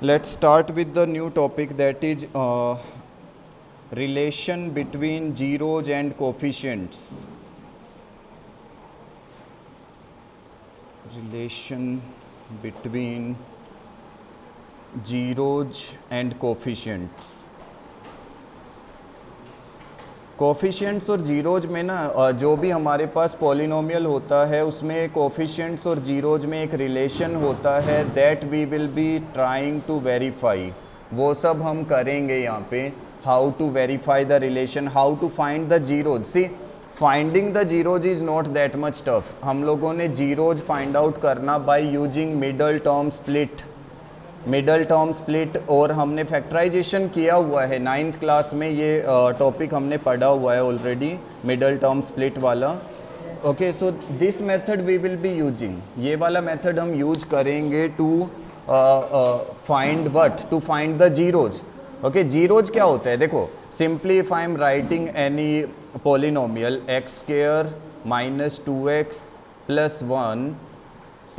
Let's start with the new topic, that is relation between zeros and coefficients. Relation between zeros and coefficients. Coefficients और zeros में ना जो भी हमारे पास polynomial होता है उसमें कोफिशिएंट्स और जीरोज में एक रिलेशन होता है that we will be trying to verify. वो सब हम करेंगे यहाँ पे. How to verify the relation, how to find the zeros. See, finding the zeros is not that much tough. हम लोगों ने जीरोज फाइंड आउट करना by using middle term split. Middle term split और हमने फैक्टराइजेशन किया हुआ है 9th class में. ये टॉपिक हमने पढ़ा हुआ है ऑलरेडी, मिडल टर्म स्प्लिट वाला. Okay, so this method we will be using. ये वाला मेथड हम यूज करेंगे to find what, to find the zeros. Okay, zeros क्या होता है देखो. Simply if I am writing any polynomial x square minus 2x plus 1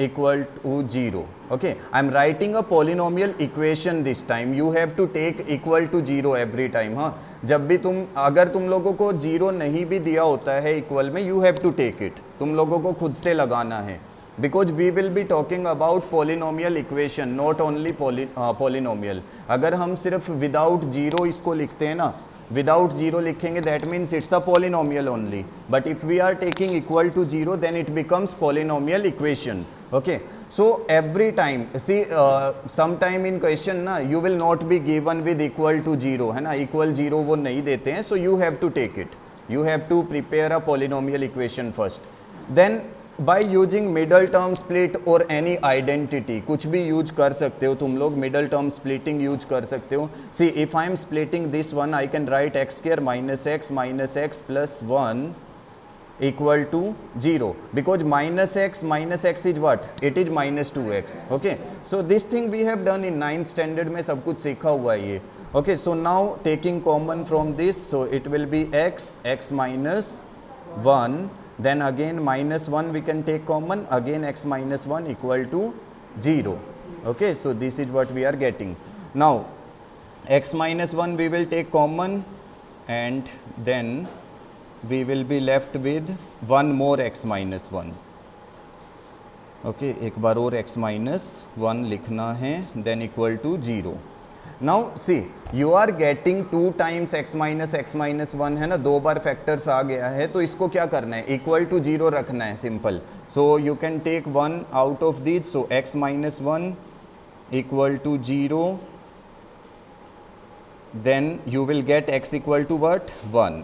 equal to 0. Okay, I am writing a polynomial equation this time. You have to take equal to 0 every time. हाँ, जब भी अगर तुम लोगों को 0 नहीं भी दिया होता है इक्वल में, you have to take it. तुम लोगों को खुद से लगाना है. Because we will be talking about polynomial equation, not only polynomial. अगर हम सिर्फ without 0 इसको लिखते हैं ना, without 0 लिखेंगे that means it's a polynomial only. But if we are taking equal to 0 then it becomes polynomial equation. Okay, so every time see sometime in question ना you will not be given with equal to 0 है ना, equal 0 वो नहीं देते हैं. So you have to take it. You have to prepare a polynomial equation first. Then by using middle term split or any identity, कुछ भी use कर सकते हो तुम लोग. middle term splitting यूज कर सकते हो. See, if I am splitting this one, I can write x square minus x plus 1 equal to 0, because minus x is what? It is minus 2x. Okay, so this thing we have done in 9th standard में सब कुछ सीखा हुआ है ये. Okay, so now taking common from this, so it will be x minus 1, then again minus 1 we can take common, again x minus 1 equal to 0. Okay, so this is what we are getting. Now x minus 1 we will take common and then we will be left with one more x minus 1. Okay, एक बार और x minus 1 लिखना है, then equal to 0. Now see, you are getting 2 times x minus 1 है ना, 2 बार factors आ गया है. तो इसको क्या करना है, इक्वल टू 0 रखना है, simple. So you can take 1 out of this. So x minus 1 equal to 0, then you will get x equal to what, 1.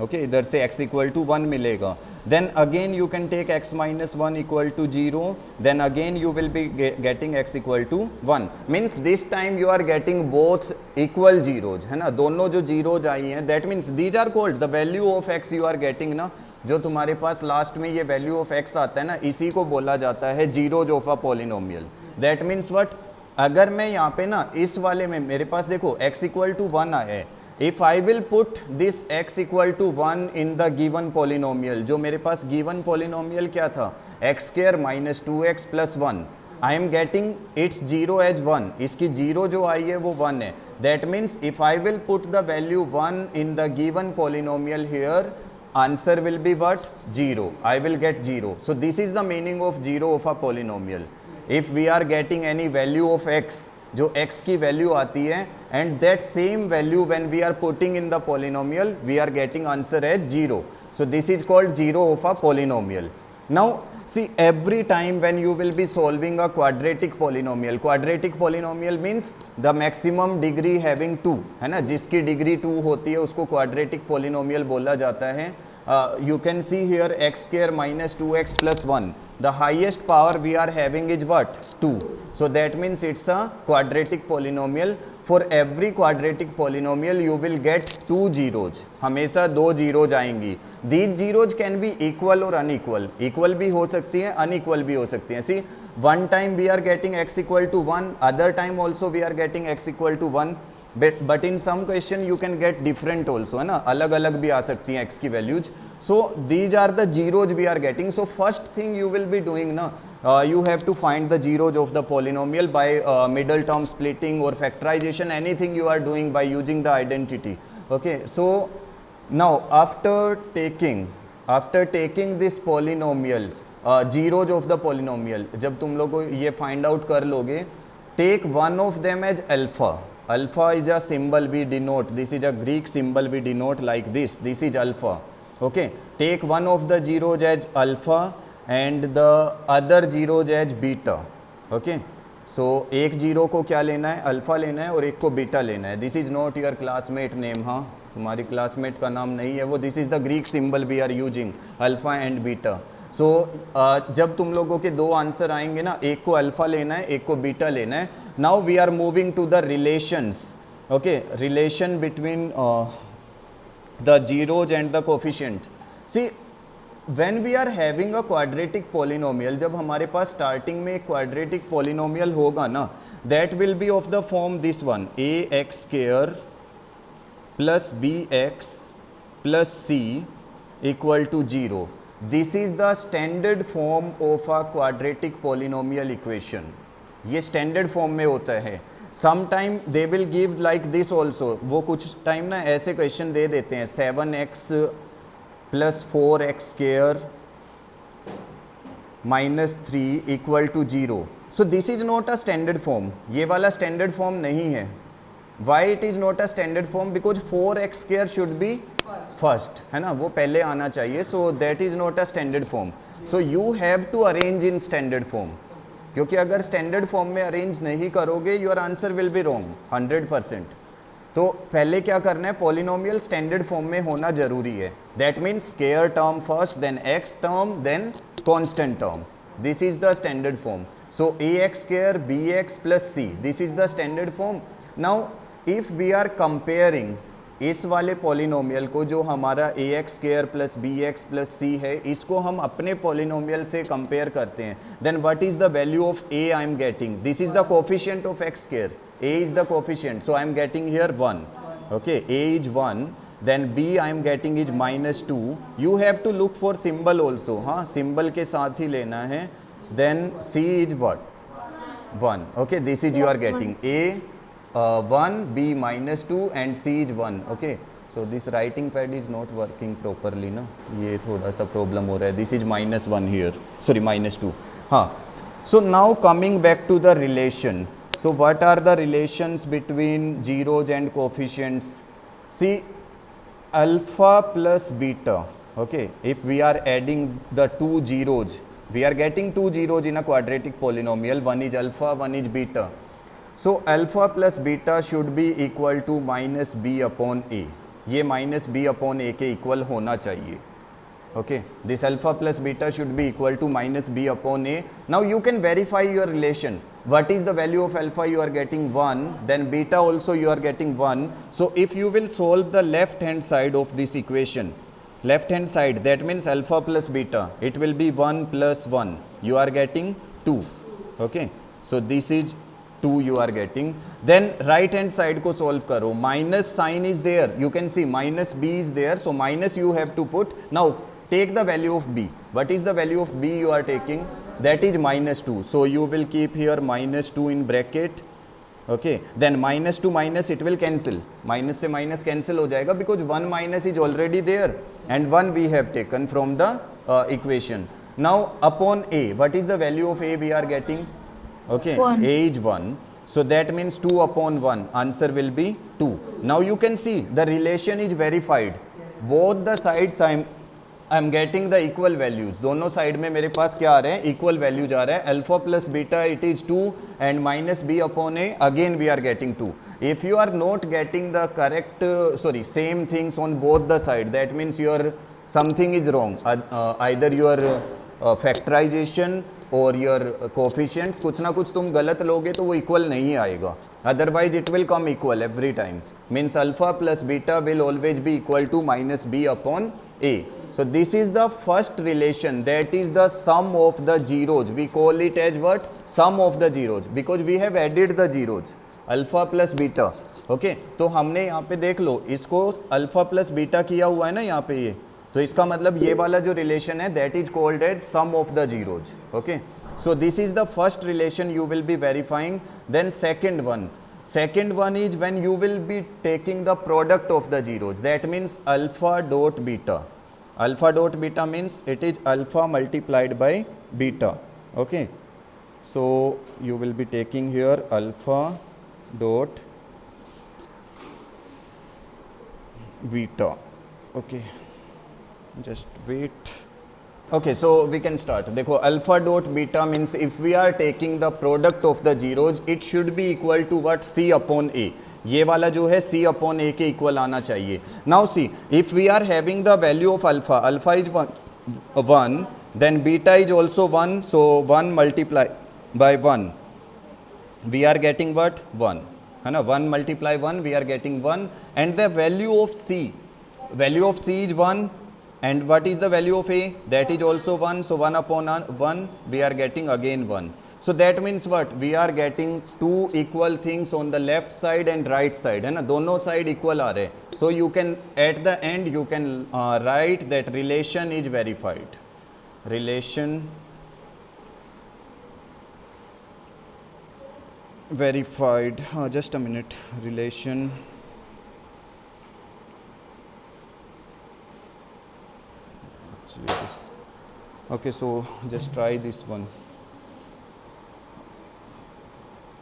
Okay, इधर से x इक्वल टू 1 मिलेगा. Then again you can take x minus 1 equal to 0, then again you will be getting x equal to 1. Means this time you are getting both equal zeros है ना, दोनों जो zeros आई हैं. That means these are called the value of x. You are getting ना, जो तुम्हारे पास last में ये वैल्यू ऑफ x आता है ना, इसी को बोला जाता है zeros of a polynomial. That means what, अगर मैं यहाँ पे ना इस वाले में मेरे पास देखो x इक्वल टू 1 आया है. If I will put this x equal to 1 in the given polynomial, जो मेरे पास given polynomial क्या था, x square minus 2x plus 1, I am getting its 0 as 1. इसकी 0 जो आई है वो 1 है. That means if I will put the value 1 in the given polynomial here, answer will be what, 0. I will get 0. So this is the meaning of 0 of a polynomial. If we are getting any value of x, जो x की value आती है, and that same value when we are putting in the polynomial we are getting answer as 0. So this is called 0 of a polynomial. Now see, every time when you will be solving a quadratic polynomial, quadratic polynomial means the maximum degree having 2 है ना, जिसकी degree 2 होती है उसको quadratic polynomial बोला जाता है. You can see here x square minus 2x plus 1. The highest power we are having is what? 2. So that means it's a quadratic polynomial. For every quadratic polynomial you will get 2 zeros. हमेशा 2 zeros आएंगी. These zeros can be equal or unequal. Equal भी हो सकती हैं, unequal भी हो सकती हैं. See, one time we are getting x equal to 1, other time also we are getting x equal to 1. But in some question you can get different also है ना, अलग अलग भी आ सकती हैं एक्स की values. So these are the zeros we are getting. So first thing you will be doing ना, you have to find the zeros of the polynomial by middle term splitting or factorization, anything you are doing by using the identity. Okay, so now after taking this polynomials, zeros of the polynomial, जब तुम लोग ये find out कर लोगे, take one of them as alpha. Alpha is a symbol we denote, this is a Greek symbol we denote like this is alpha. Okay, take one of the zeros as alpha and the other zeros as beta. Okay, so एक zero को क्या लेना है, alpha लेना है और एक को बीटा लेना है. This is not your classmate name, हाँ तुम्हारी क्लासमेट का नाम नहीं है वो. This is the Greek symbol we are using, alpha and beta. So जब तुम लोगों के दो आंसर आएंगे ना, एक को अल्फा लेना है एक को बीटा लेना है. Now we are moving to the relations. Okay, relation between the zeros and the coefficient. See when we are having a quadratic polynomial, जब हमारे पास स्टार्टिंग में एक क्वाड्रेटिक पोलिनोमियल होगा ना, that will be of the form this one, ax square plus bx plus c equal to 0. This is the standard form of a quadratic polynomial equation. ये standard form में होता है. Sometime they will give like this also. वो कुछ time ना ऐसे question दे देते हैं, 7x plus 4x square minus 3 equal to 0. So this is not a standard form. ये वाला standard form नहीं है. Why it is not a standard form? Because 4x square should be first, है ना, वो पहले आना चाहिए. So that is not a standard form. So you have to arrange in standard form. क्योंकि अगर standard form में arrange नहीं करोगे, your answer will be wrong 100%. तो पहले क्या करना है, पॉलिनोमियल स्टैंडर्ड फॉर्म में होना जरूरी है. That means square term first, then x term, then constant term. This is the standard form. So a x square b x plus c, this is the standard form. Now if we are comparing इस वाले polynomial को, जो हमारा a x square plus b x plus c है, इसको हम अपने polynomial से कंपेयर करते हैं, then what is the value of a I am getting. This is the coefficient of x square. A is the coefficient, so I am getting here 1. Okay, A is 1, then B I am getting is minus 2. You have to look for symbol also, हाँ symbol के साथ ही लेना है. Then C is what? 1. Okay, this is you are getting A 1, B minus 2 and C is 1. Okay, so this writing pad is not working properly ना, ये थोड़ा सा problem हो रहा है. This is minus 1 here, sorry minus 2. हाँ, so now coming back to the relation. So what are the relations between zeros and coefficients? See, alpha plus beta. Okay, if we are adding the two zeros, we are getting two zeros in a quadratic polynomial. One is alpha, one is beta. So alpha plus beta should be equal to minus b upon a. ये minus b upon a के equal होना चाहिए. Okay, this alpha plus beta should be equal to minus b upon a. Now you can verify your relation. What is the value of alpha? You are getting 1, then beta also you are getting 1. So if you will solve the left hand side of this equation, left hand side, that means alpha plus beta, it will be 1 plus 1, you are getting 2. Okay, so this is 2 you are getting. Then right hand side को solve करो, minus sign is there, you can see minus b is there, so minus you have to put. Now take the value of b. What is the value of b you are taking? That is minus 2. So you will keep here minus 2 in bracket. Okay, then minus to minus it will cancel. Minus से minus cancel हो जाएगा because 1 minus is already there and 1 we have taken from the equation. Now upon a, what is the value of a we are getting? Okay, 1. a is 1. So that means 2 upon 1. Answer will be 2. Now you can see the relation is verified. Both the sides I am getting the equal values. दोनों side में मेरे पास क्या आ रहे हैं, equal values आ रहा है. Alpha plus beta it is 2 and minus B upon A again we are getting 2. If you are not getting the correct same things on both the side, that means your something is wrong. Either your factorisation और your coefficients, कुछ ना कुछ तुम गलत लोगे तो वो equal नहीं आएगा. Otherwise it will come equal every time. Means alpha plus beta will always be equal to minus B upon A. So this is the first relation, that is the sum of the zeros. We call it as what? Sum of the zeros, because we have added the zeros, alpha plus beta. Okay, तो हमने यहाँ पे देख लो, इसको alpha plus beta किया हुआ है ना यहाँ पे ये, तो इसका मतलब ये वाला जो रिलेशन है that is called as sum of the zeros. Okay, So this is the first relation you will be verifying. Then second one is when you will be taking the product of the zeros. That means alpha dot beta. Alpha dot beta means it is alpha multiplied by beta. Okay, so you will be taking here alpha dot beta. Okay, just wait. Okay, so we can start. देखो alpha dot beta means if we are taking the product of the zeros, it should be equal to what? C upon A. ये वाला जो है C upon A के equal आना चाहिए. Now see, if we are having the value of alpha is 1, then beta is also 1, so 1 multiplied by 1, we are getting what? 1. है ना, 1 multiply 1, we are getting 1, and the value of C is 1, and what is the value of A? That is also 1, so 1 upon 1, we are getting again 1. So that means what? We are getting two equal things on the left side and right side, है ना, दोनों side equal आ रहे. So you can, at the end you can write that relation is verified. Relation verified. Just a minute. Relation okay, so just try this one.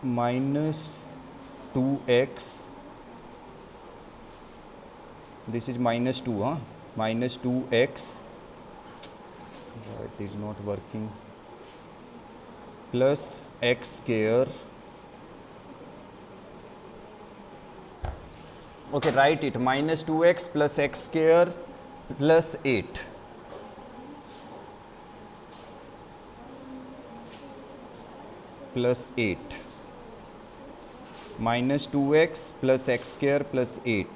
Minus 2x, this is minus 2, minus 2x, it is not working, plus x square. Okay, write it, minus 2x plus x square plus 8. Plus 8. Minus 2x plus x square plus 8.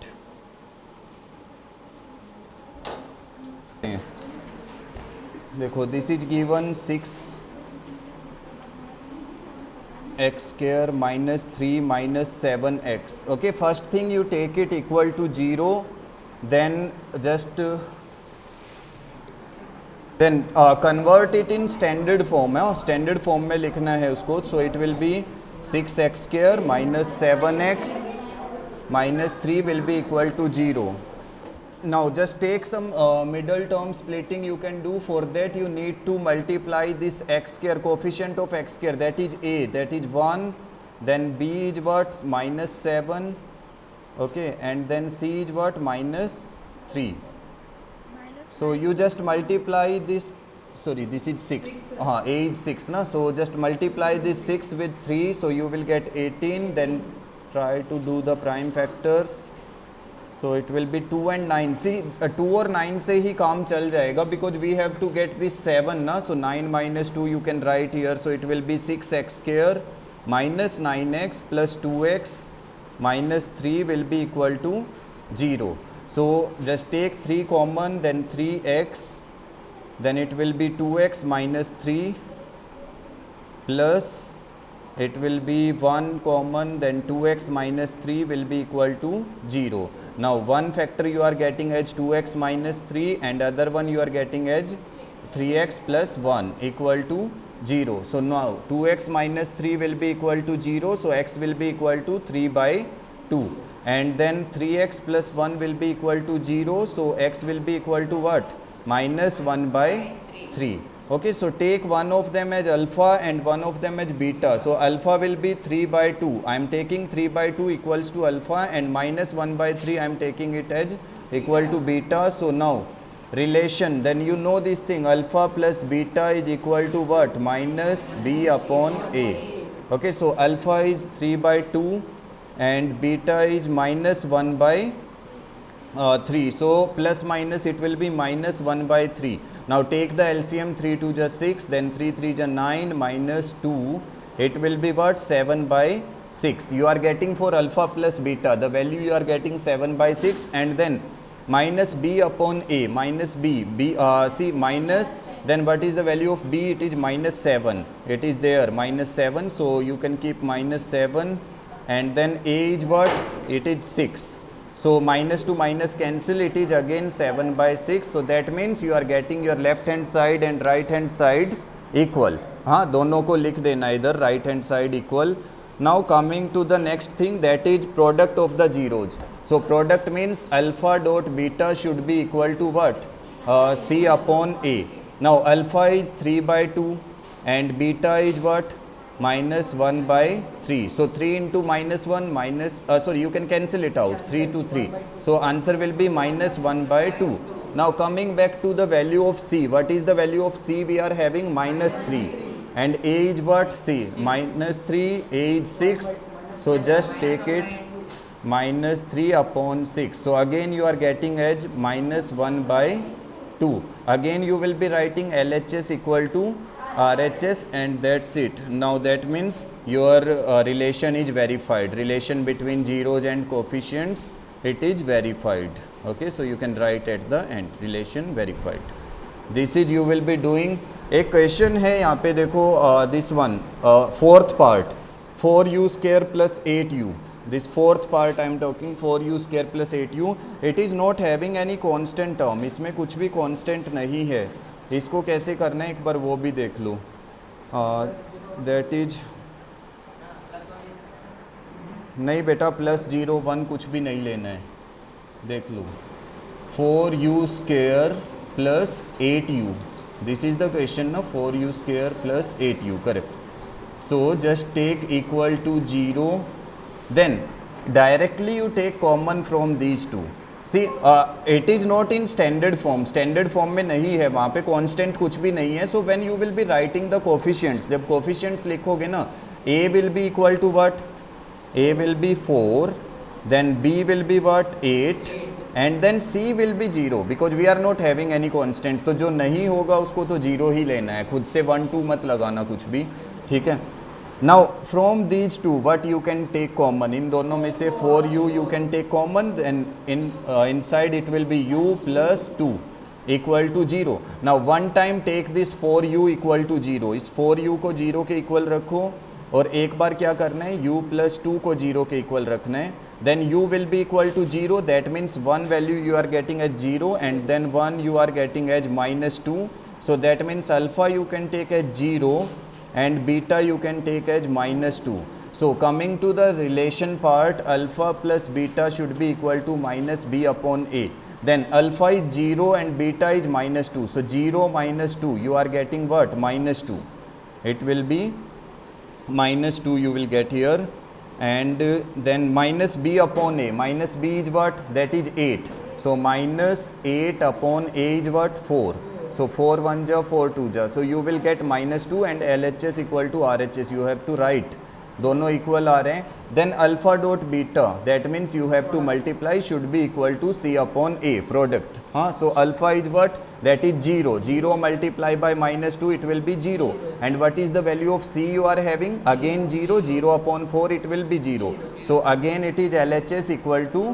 देखो, this is given 6 x square minus 3 minus 7x. Okay, first thing you take it equal to 0, then just convert it in standard form. Standard form में लिखना है उसको. So it will be 6x square minus 7x minus 3 will be equal to 0. Now just take some middle term splitting you can do. For that you need to multiply this x square, coefficient of x square, that is A, that is 1, then B is what? Minus 7, okay, and then C is what? Minus 3. So you just multiply this, sorry, this is 6, A is 6, na? So just multiply this 6 with 3, so you will get 18, then try to do the prime factors. So it will be 2 and 9. See, 2 or 9 से ही काम चल जाएगा, because we have to get this 7 ना. So 9 minus 2 you can write here. So it will be 6x square minus 9x plus 2x minus 3 will be equal to 0. So just take 3 common, then 3x, then it will be 2x minus 3 plus it will be 1 common, then 2x minus 3 will be equal to 0. Now one factor you are getting as 2x minus 3 and other one you are getting as 3x plus 1 equal to 0. So now 2x minus 3 will be equal to 0, so x will be equal to 3 by 2, and then 3x plus 1 will be equal to 0, so x will be equal to what? Minus 1 by 3. Okay, so take one of them as alpha and one of them as beta. So alpha will be 3 by 2. I am taking 3 by 2 equals to alpha, and minus 1 by 3 I am taking it as equal to beta. So now relation, then you know this thing, alpha plus beta is equal to what? Minus b upon a. Okay, so alpha is 3 by 2 and beta is minus 1 by 3. So plus minus it will be minus 1 by 3. Now take the LCM, 3 2 just 6, then 3 3 just 9 minus 2, it will be what? 7 by 6. You are getting for alpha plus beta, the value you are getting 7 by 6, and then minus b upon a, minus b, see minus, then what is the value of b? It is minus 7, it is there, minus 7, so you can keep minus 7, and then a is what? It is 6. So minus to minus cancel, it is again 7 by 6. So that means you are getting your left hand side and right hand side equal. हाँ, दोनों को लिख देना इधर, right hand side equal. Now coming to the next thing, that is product of the zeros. So product means alpha dot beta should be equal to what, C upon A. Now alpha is 3/2 and beta is what, -1/3. So 3 into -1 minus, sorry, you can cancel it out, 3 to 3. So answer will be -1/2. Now coming back to the value of C, what is the value of C? We are having -3 and A is what, C, -3, A is 6. So just take it -3 upon 6. So again you are getting as -1/2. Again you will be writing LHS equal to RHS and that's it. Now that means your relation is verified. Relation between zeros and coefficients, it is verified. Okay, so you can write at the end, relation verified. This is you will be doing. एक question है यहाँ पे देखो, this one, fourth part, 4u square plus 8u. This fourth part I am talking, 4u square plus 8u. It is not having any constant term. इसमें कुछ भी constant नहीं है. इसको कैसे करना है एक बार वो भी देख लो. That is, नहीं बेटा, +0 1 कुछ भी नहीं लेना है, देख लो. 4u square plus 8u. This is the question now, 4u square plus 8u, correct. So just take equal to 0. Then directly you take common from these two. See, it is not in standard form. Standard form में नहीं है, वहाँ पे constant कुछ भी नहीं है. So when you will be writing the coefficients, जब coefficients लिखोगे ना, A will be equal to what? A will be 4, then B will be what? 8, and then C will be 0 because we are not having any constant. तो जो नहीं होगा उसको तो 0 ही लेना है, खुद से 1 2 मत लगाना कुछ भी, ठीक है. Now from these two what you can take common, इन दोनों में से 4u you can take common, and inside it will be u plus 2 equal to 0. Now one time take this 4u equal to 0, इस 4u को 0 के equal रखो और एक बार क्या करना है, u plus 2 को 0 के इक्वल रखना है. Then u will be equal to 0, that means one value you are getting as 0 and then 1 you are getting as -2. So that means alpha you can take as 0 and beta you can take as -2. So coming to the relation part, alpha plus beta should be equal to -b upon a. Then alpha is 0 and beta is -2. So 0 minus 2 you are getting what, -2. It will be -2 you will get here, and then -b upon a. Minus b is what, that is 8. So -8 upon a is what, 4. So 4 1 ja 4 2 ja. So you will get -2 and LHS equal to RHS. You have to write, दोनों equal आ रहे हैं. Then alpha dot beta, that means you have to multiply, should be equal to C upon A, product. So alpha is what, that is 0. 0 multiply by -2, it will be 0. And what is the value of C you are having? Again 0. 0 upon 4 it will be 0. So again it is LHS equal to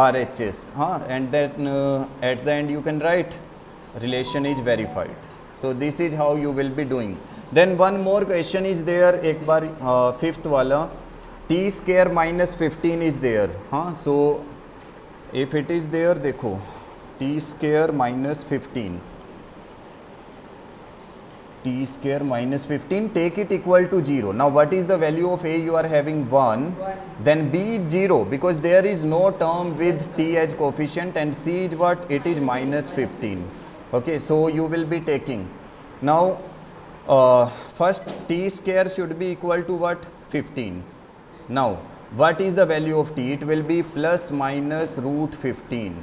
RHS. And then at the end you can write relation is verified. So this is how you will be doing. Then one more question is there, एक बार fifth वाला, t square minus 15 is there. So if it is there, देखो t square minus 15, t square minus 15, take it equal to 0. Now what is the value of a? You are having 1, then b is 0 because there is no term with t as coefficient, and c is what, it is -15. Okay, so you will be taking now first t square should be equal to what, 15. Now what is the value of t? It will be plus minus root 15.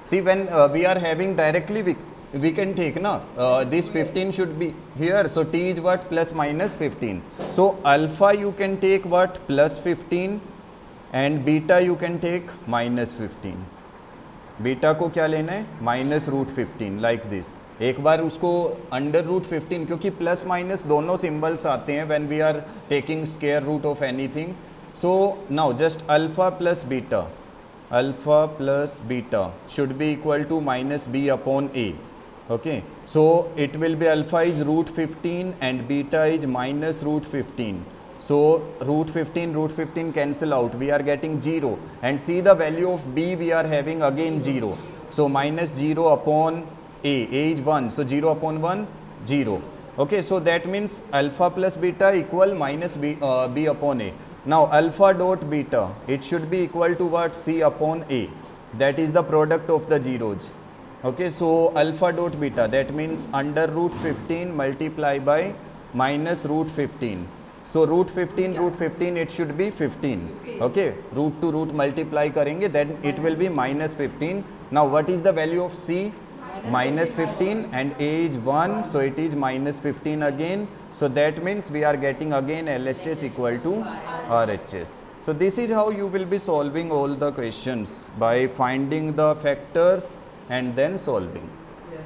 See, when we are having directly we can take na, this 15 should be here, so t is what, plus minus 15. So alpha you can take what, plus 15, and beta you can take minus 15. Beta को क्या लेना है, -√15, like this. एक बार उसको √15, क्योंकि plus minus दोनों symbols आते हैं when we are taking square root of anything. So now just alpha plus beta should be equal to -b upon a. Okay, so it will be alpha is √15 and beta is -√15. So √15 cancel out, we are getting 0, and see the value of b we are having again 0. So -0 upon a is 1, so 0 upon 1 0. Okay, so that means alpha plus beta equal minus b upon a. Now alpha dot beta, it should be equal to what? C upon a. That is the product of the zeros. Okay, so alpha dot beta, that means under root 15 multiply by minus root 15. So root 15, it should be 15. Okay, root to root multiply karenge, then it will be minus 15. Now what is the value of C? Minus 15, and A is 1, so it is minus 15 again. So that means we are getting again LHS equal to RHS. So this is how you will be solving all the questions, by finding the factors and then solving. Yes.